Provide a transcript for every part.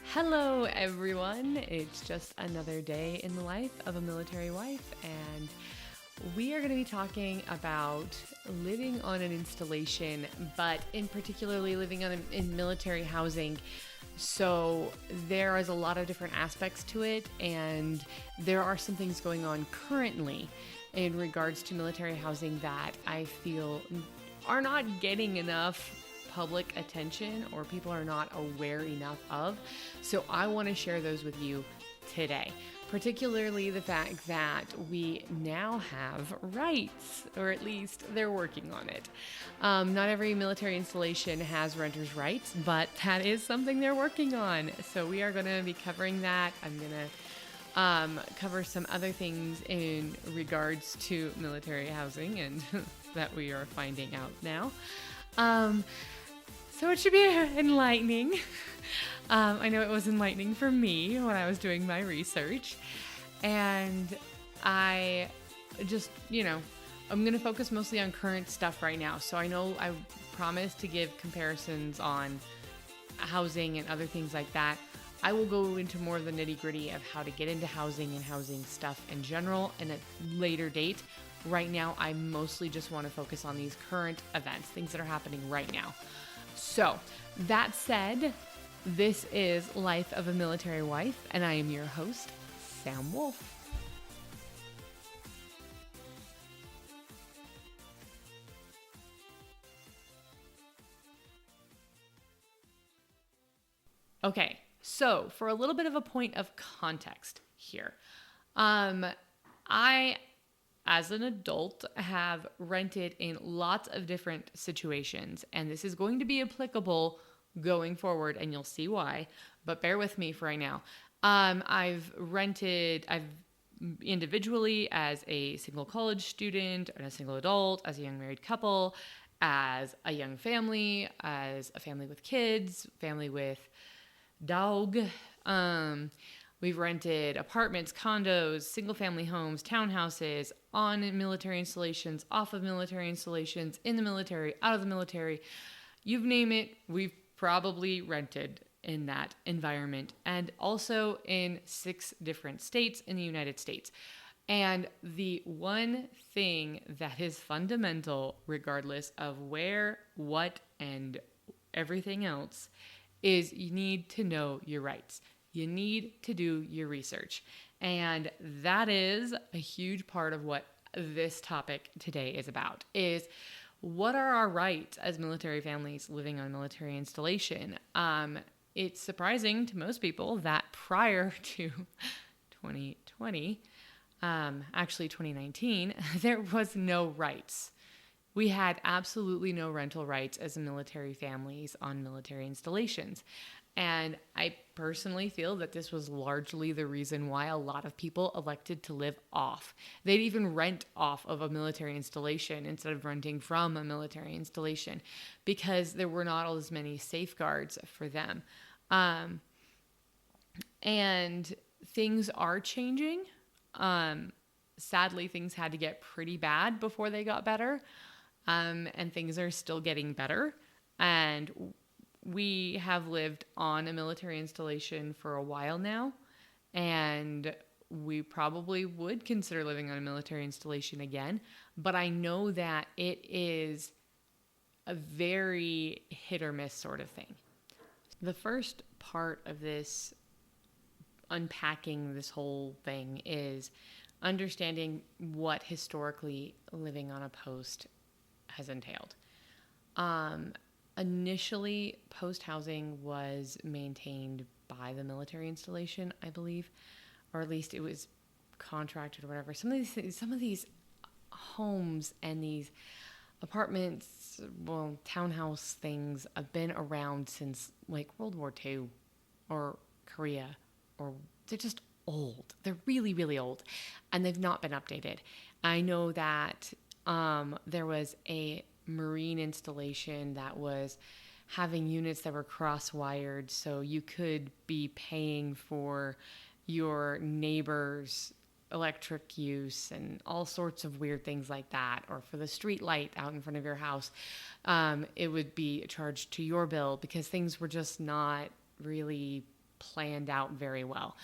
Hello, everyone. It's just another day in the life of a military wife, and we are going to be talking about living on an installation, but in particularly living in military housing. So there is a lot of different aspects to it, and there are some things going on currently in regards to military housing that I feel are not getting enough public attention, or people are not aware enough of. So I want to share those with you today, particularly the fact that we now have rights, or at least they're working on it. Not every military installation has renters' rights, but that is something they're working on. So we are going to be covering that. I'm going to cover some other things in regards to military housing and that we are finding out now. So it should be enlightening. I know it was enlightening for me when I was doing my research. And I just, I'm going to focus mostly on current stuff right now. So I know I promised to give comparisons on housing and other things like that. I will go into more of the nitty-gritty of how to get into housing and housing stuff in general in a later date. Right now, I mostly just want to focus on these current events, things that are happening right now. So, that said, this is Life of a Military Wife, and I am your host, Sam Wolf. Okay, so for a little bit of a point of context here, I, as an adult, have rented in lots of different situations, and this is going to be applicable going forward, and you'll see why, but bear with me for right now. I've individually as a single college student, and a single adult, as a young married couple, as a young family, as a family with kids, family with dog. We've rented apartments, condos, single family homes, townhouses, on military installations, off of military installations, in the military, out of the military. You name it, we've probably rented in that environment, and also in 6 different states in the United States. And the one thing that is fundamental, regardless of where, what, and everything else, is you need to know your rights. You need to do your research. And that is a huge part of what this topic today is about, is what are our rights as military families living on military installation? It's surprising to most people that prior to 2020, actually 2019, there was no rights. We had absolutely no rental rights as military families on military installations. And I personally feel that this was largely the reason why a lot of people elected to live off. They'd even rent off of a military installation instead of renting from a military installation, because there were not as many safeguards for them. And things are changing. Sadly, things had to get pretty bad before they got better. And things are still getting better. And we have lived on a military installation for a while now, and we probably would consider living on a military installation again, but I know that it is a very hit or miss sort of thing. The first part of this, unpacking this whole thing, is understanding what historically living on a post has entailed. Initially, post housing was maintained by the military installation, I believe, or at least it was contracted or whatever. Some of these homes and these apartments, townhouse things have been around since like World War II or Korea, or they're just old. They're really, really old, and they've not been updated. I know that there was a marine installation that was having units that were cross-wired, so you could be paying for your neighbor's electric use and all sorts of weird things like that, or for the street light out in front of your house, it would be charged to your bill because things were just not really planned out very well.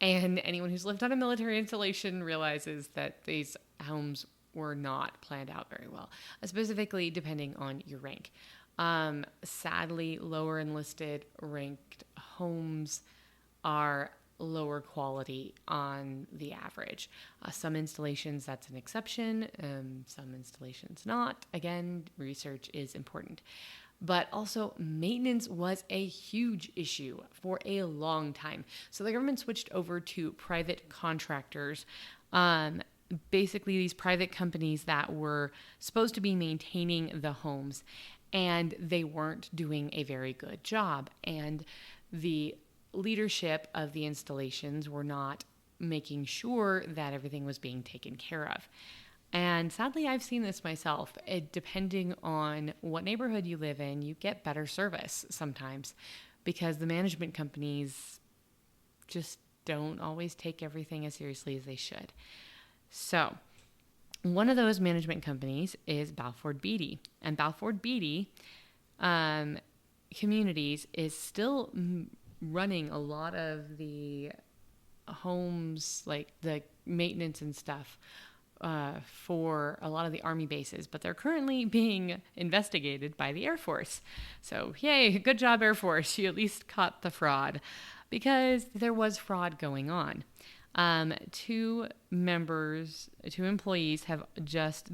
And anyone who's lived on a military installation realizes that these homes were not planned out very well, specifically depending on your rank. Sadly, lower enlisted ranked homes are lower quality on the average. Some installations, that's an exception. Some installations not. Again, research is important. But also, maintenance was a huge issue for a long time. So the government switched over to private contractors. Basically, these private companies that were supposed to be maintaining the homes, and they weren't doing a very good job. And the leadership of the installations were not making sure that everything was being taken care of. And sadly, I've seen this myself. Depending on what neighborhood you live in, you get better service sometimes because the management companies just don't always take everything as seriously as they should. So one of those management companies is Balfour Beatty. And Balfour Beatty Communities is still running a lot of the homes, like the maintenance and stuff, for a lot of the Army bases, but they're currently being investigated by the Air Force. So, yay, good job, Air Force. You at least caught the fraud because there was fraud going on. Two employees have just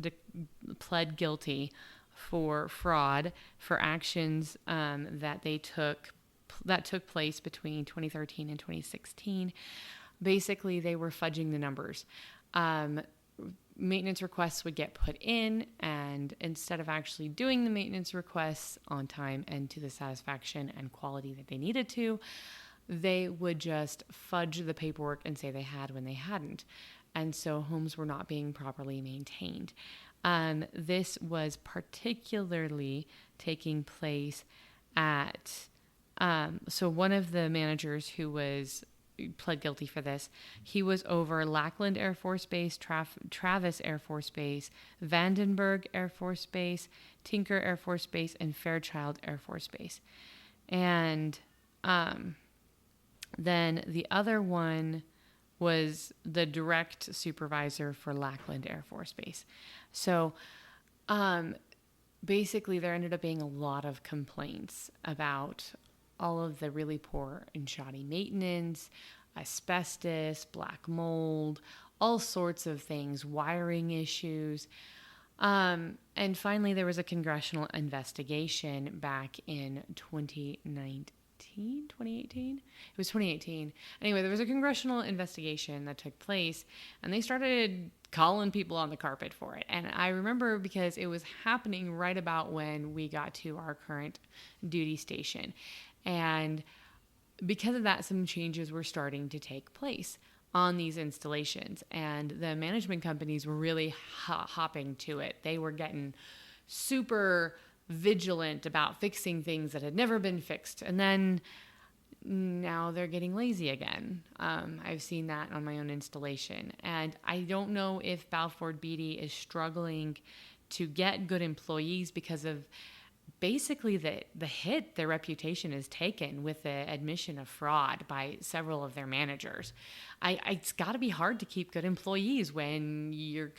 pled guilty for fraud for actions that took place between 2013 and 2016. Basically, they were fudging the numbers. Maintenance requests would get put in, and instead of actually doing the maintenance requests on time and to the satisfaction and quality that they needed to, they would just fudge the paperwork and say they had when they hadn't. And so homes were not being properly maintained. This was particularly taking place at, so one of the managers who was pled guilty for this, he was over Lackland Air Force Base, Travis Air Force Base, Vandenberg Air Force Base, Tinker Air Force Base, and Fairchild Air Force Base. And then the other one was the direct supervisor for Lackland Air Force Base. So basically there ended up being a lot of complaints about all of the really poor and shoddy maintenance, asbestos, black mold, all sorts of things, wiring issues. And finally, there was a congressional investigation back in 2018? It was 2018. Anyway, there was a congressional investigation that took place, and they started calling people on the carpet for it. And I remember because it was happening right about when we got to our current duty station. And because of that, some changes were starting to take place on these installations. And the management companies were really hopping to it. They were getting super vigilant about fixing things that had never been fixed. And then now they're getting lazy again. I've seen that on my own installation. And I don't know if Balfour Beatty is struggling to get good employees because of basically the hit their reputation has taken with the admission of fraud by several of their managers. It's got to be hard to keep good employees when your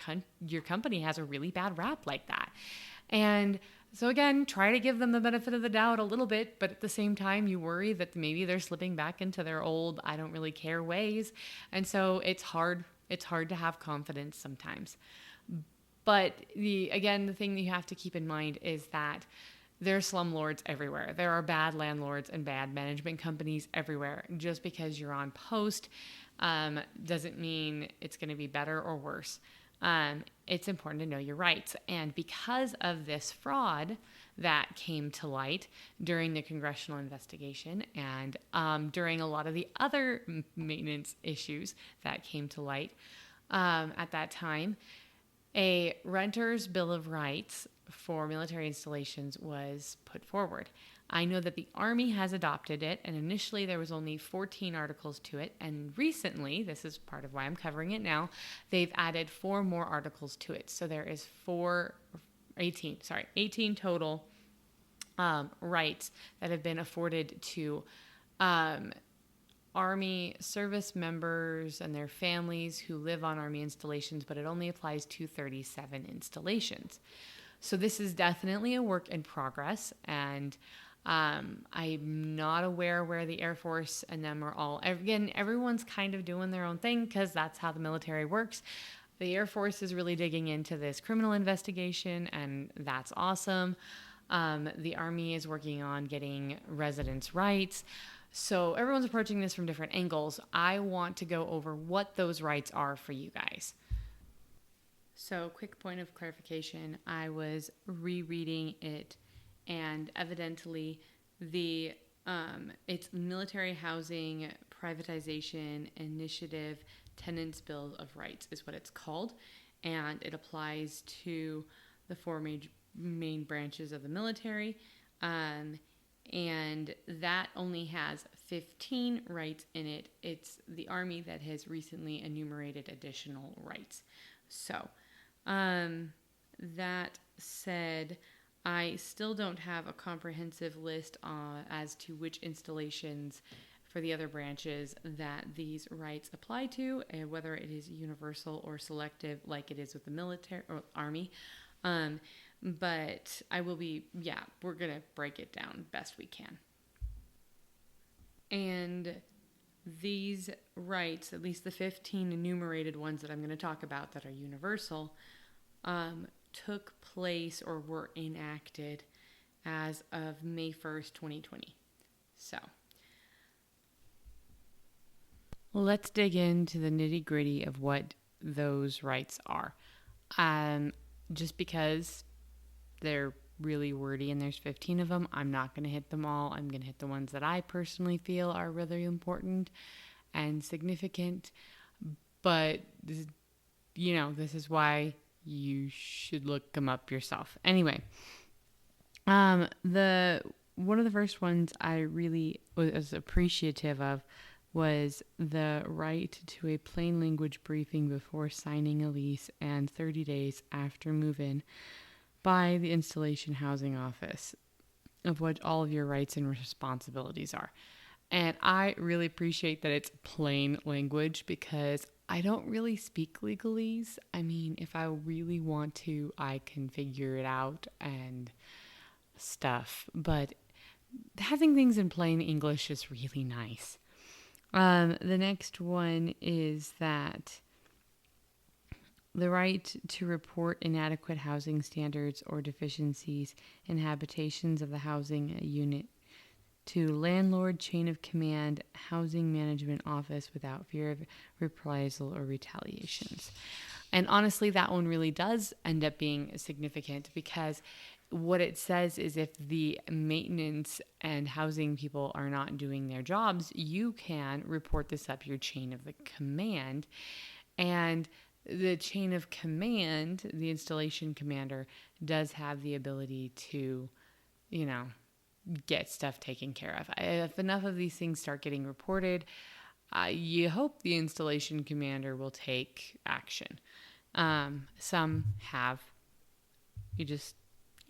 company has a really bad rap like that. And so again, try to give them the benefit of the doubt a little bit, but at the same time, you worry that maybe they're slipping back into their old, I don't really care ways. And so it's hard to have confidence sometimes. But the thing that you have to keep in mind is that there are slumlords everywhere. There are bad landlords and bad management companies everywhere. Just because you're on post doesn't mean it's going to be better or worse. It's important to know your rights. And because of this fraud that came to light during the congressional investigation and during a lot of the other maintenance issues that came to light at that time, a renter's bill of rights for military installations was put forward. I know that the Army has adopted it, and initially there was only 14 articles to it, and recently, this is part of why I'm covering it now, they've added 4 more articles to it. So there is 18 total rights that have been afforded to Army service members and their families who live on Army installations, but it only applies to 37 installations. So this is definitely a work in progress, and I'm not aware where the Air Force and them are all. Again, everyone's kind of doing their own thing because that's how the military works. The Air Force is really digging into this criminal investigation, and that's awesome. The Army is working on getting residents' rights. So everyone's approaching this from different angles. I want to go over what those rights are for you guys. So, quick point of clarification, I was rereading it, and evidently it's Military Housing Privatization Initiative Tenants Bill of Rights is what it's called, and it applies to the 4 main branches of the military, and that only has 15 rights in it. It's the Army that has recently enumerated additional rights. So, that said, I still don't have a comprehensive list as to which installations for the other branches that these rights apply to, and whether it is universal or selective like it is with the military or Army. But we're going to break it down best we can. And these rights, at least the 15 enumerated ones that I'm going to talk about that are universal, took place or were enacted as of May 1st, 2020. So, let's dig into the nitty-gritty of what those rights are. Just because they're really wordy and there's 15 of them, I'm not going to hit them all. I'm going to hit the ones that I personally feel are really important and significant. But, this is why you should look them up yourself. Anyway, one of the first ones I really was appreciative of was the right to a plain language briefing before signing a lease and 30 days after move-in by the installation housing office, of what all of your rights and responsibilities are. And I really appreciate that it's plain language because I don't really speak legalese. I mean, if I really want to, I can figure it out and stuff. But having things in plain English is really nice. The next one is that the right to report inadequate housing standards or deficiencies in habitations of the housing unit to landlord chain of command housing management office without fear of reprisal or retaliations. And honestly, that one really does end up being significant because what it says is if the maintenance and housing people are not doing their jobs, you can report this up your chain of the command. And the chain of command, the installation commander, does have the ability to, get stuff taken care of. If enough of these things start getting reported, you hope the installation commander will take action. Some have. You just,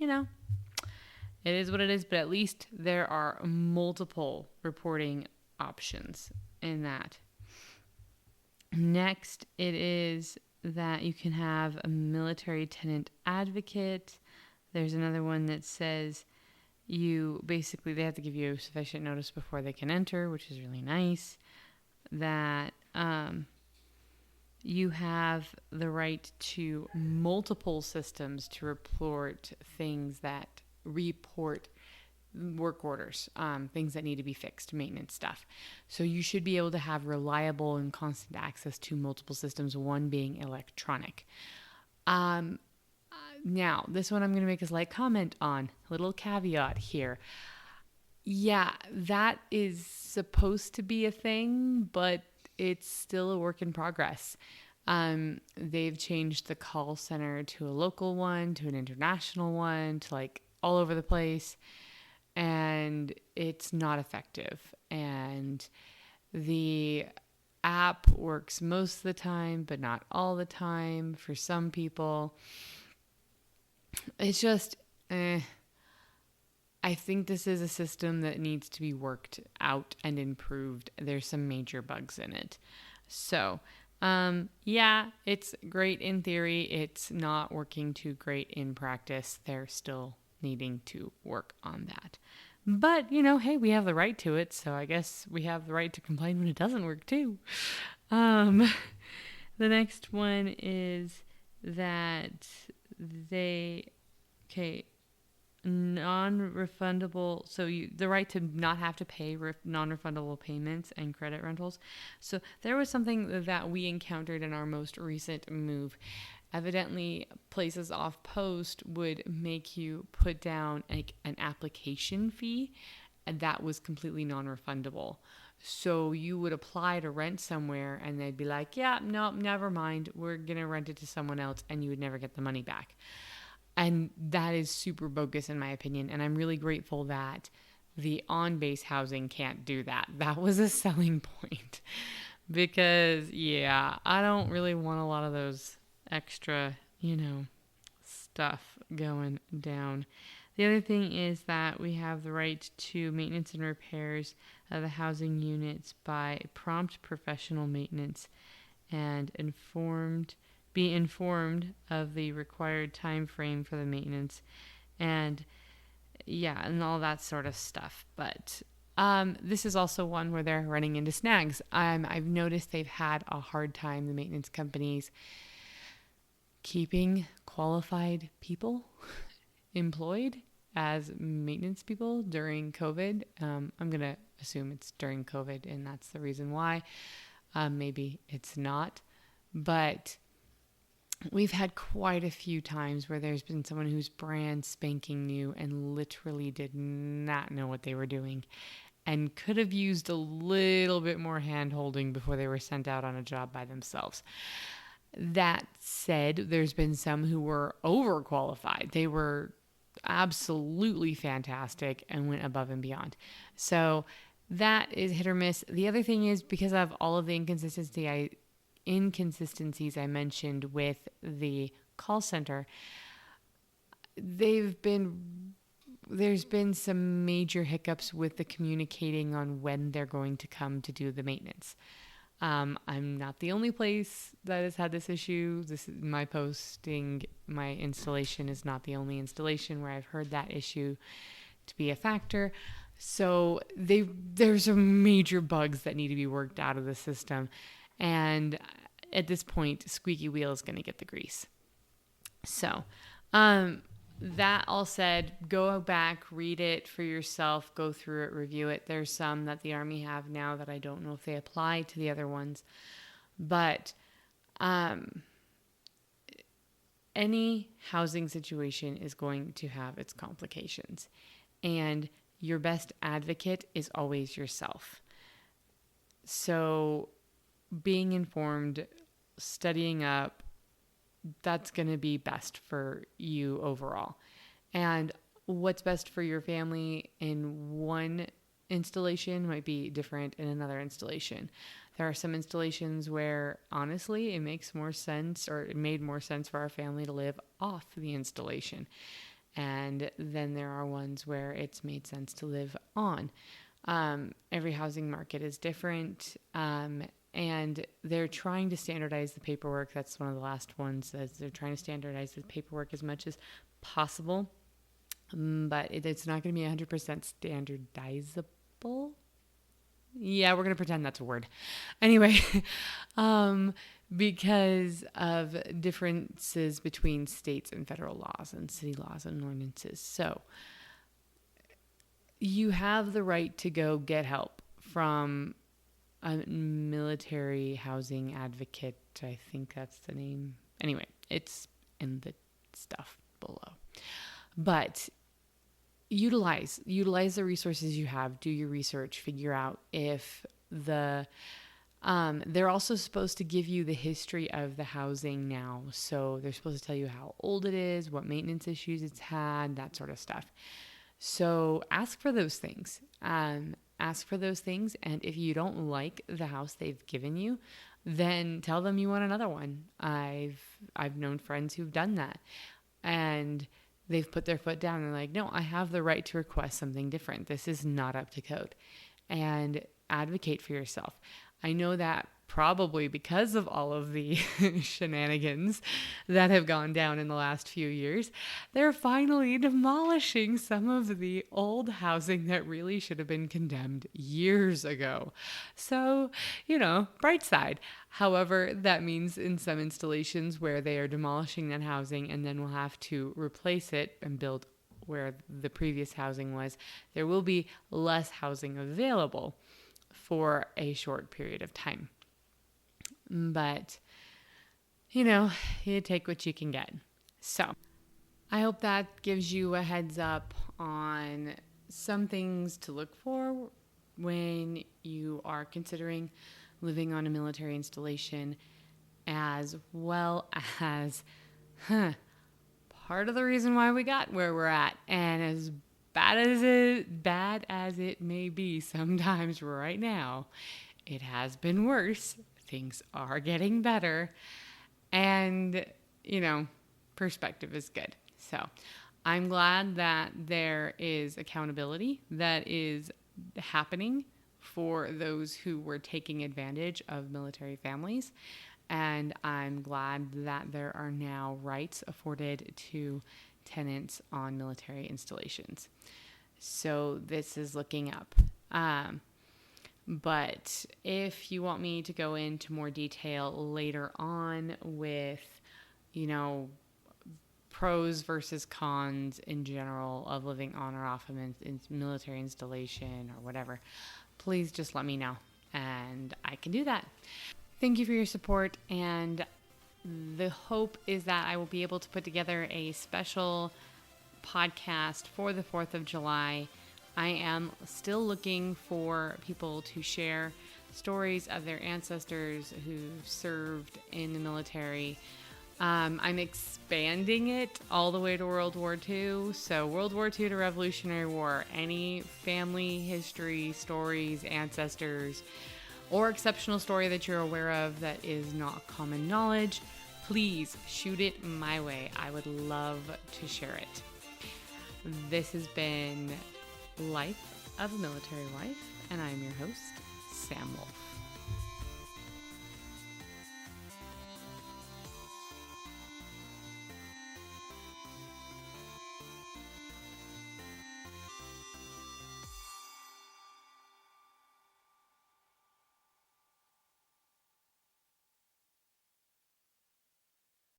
it is what it is, but at least there are multiple reporting options in that. Next, it is that you can have a military tenant advocate. There's another one that says they have to give you sufficient notice before they can enter, which is really nice. That you have the right to multiple systems to report work orders, things that need to be fixed, maintenance stuff. So you should be able to have reliable and constant access to multiple systems, one being electronic. Now, this one I'm going to make a slight comment on. Little caveat here. Yeah, that is supposed to be a thing, but it's still a work in progress. They've changed the call center to a local one, to an international one, to all over the place. and it's not effective. And the app works most of the time, but not all the time for some people. It's just, I think this is a system that needs to be worked out and improved. There's some major bugs in it. So, yeah, it's great in theory. It's not working too great in practice. They're still needing to work on that. But, hey, we have the right to it, so I guess we have the right to complain when it doesn't work too. The next one is that non-refundable, so the right to not have to pay non-refundable payments and credit rentals. So there was something that we encountered in our most recent move. Evidently, places off post would make you put down an application fee, and that was completely non-refundable. So you would apply to rent somewhere and they'd be like, yeah, no, never mind, we're gonna rent it to someone else, and you would never get the money back. And that is super bogus in my opinion. And I'm really grateful that the on-base housing can't do that. That was a selling point because, yeah, I don't really want a lot of those extra, stuff going down. The other thing is that we have the right to maintenance and repairs of the housing units by prompt professional maintenance and be informed of the required time frame for the maintenance and all that sort of stuff. But this is also one where they're running into snags. I've noticed they've had a hard time, the maintenance companies, keeping qualified people employed as maintenance people during COVID. I'm going to assume it's during COVID and that's the reason why. Maybe it's not. But we've had quite a few times where there's been someone who's brand spanking new and literally did not know what they were doing and could have used a little bit more hand-holding before they were sent out on a job by themselves. That said, there's been some who were overqualified. They were absolutely fantastic and went above and beyond. So that is hit or miss. The other thing is, because of all of the inconsistencies I mentioned with the call center, there's been some major hiccups with the communicating on when they're going to come to do the maintenance. I'm not the only place that has had this issue. My installation is not the only installation where I've heard that issue to be a factor. So there's some major bugs that need to be worked out of the system. And at this point, squeaky wheel is going to get the grease. So, that all said, go back, read it for yourself, go through it, review it. There's some that the Army have now that I don't know if they apply to the other ones. But any housing situation is going to have its complications. And your best advocate is always yourself. So being informed, studying up, that's going to be best for you overall. And what's best for your family in one installation might be different in another installation. There are some installations where honestly it makes more sense, or it made more sense for our family to live off the installation. And then there are ones where it's made sense to live on. Every housing market is different. And they're trying to standardize the paperwork. That's one of the last ones. They're trying to standardize the paperwork as much as possible. But it's not going to be 100% standardizable. Yeah, we're going to pretend that's a word. Anyway, because of differences between states and federal laws and city laws and ordinances. So you have the right to go get help from a military housing advocate. I think that's the name. Anyway, it's in the stuff below. But utilize the resources you have. Do your research. Figure out if they're also supposed to give you the history of the housing now. So they're supposed to tell you how old it is, what maintenance issues it's had, that sort of stuff. So ask for those things. Ask for those things. And if you don't like the house they've given you, then tell them you want another one. I've known friends who've done that. And they've put their foot down and they're like, no, I have the right to request something different. This is not up to code. And advocate for yourself. I know that probably because of all of the shenanigans that have gone down in the last few years, they're finally demolishing some of the old housing that really should have been condemned years ago. So, bright side. However, that means in some installations where they are demolishing that housing and then will have to replace it and build where the previous housing was, there will be less housing available for a short period of time. But, you take what you can get. So I hope that gives you a heads up on some things to look for when you are considering living on a military installation, as well as part of the reason why we got where we're at. And as bad as it may be sometimes right now, it has been worse. Things are getting better. And, perspective is good. So I'm glad that there is accountability that is happening for those who were taking advantage of military families. And I'm glad that there are now rights afforded to tenants on military installations. So this is looking up. But if you want me to go into more detail later on with, pros versus cons in general of living on or off a military installation or whatever, please just let me know and I can do that. Thank you for your support, and the hope is that I will be able to put together a special podcast for the 4th of July. I am still looking for people to share stories of their ancestors who served in the military. I'm expanding it all the way to World War II. So World War II to Revolutionary War, any family history, stories, ancestors, or exceptional story that you're aware of that is not common knowledge, please shoot it my way. I would love to share it. This has been Life of a Military Wife, and I'm your host, Sam Wolf.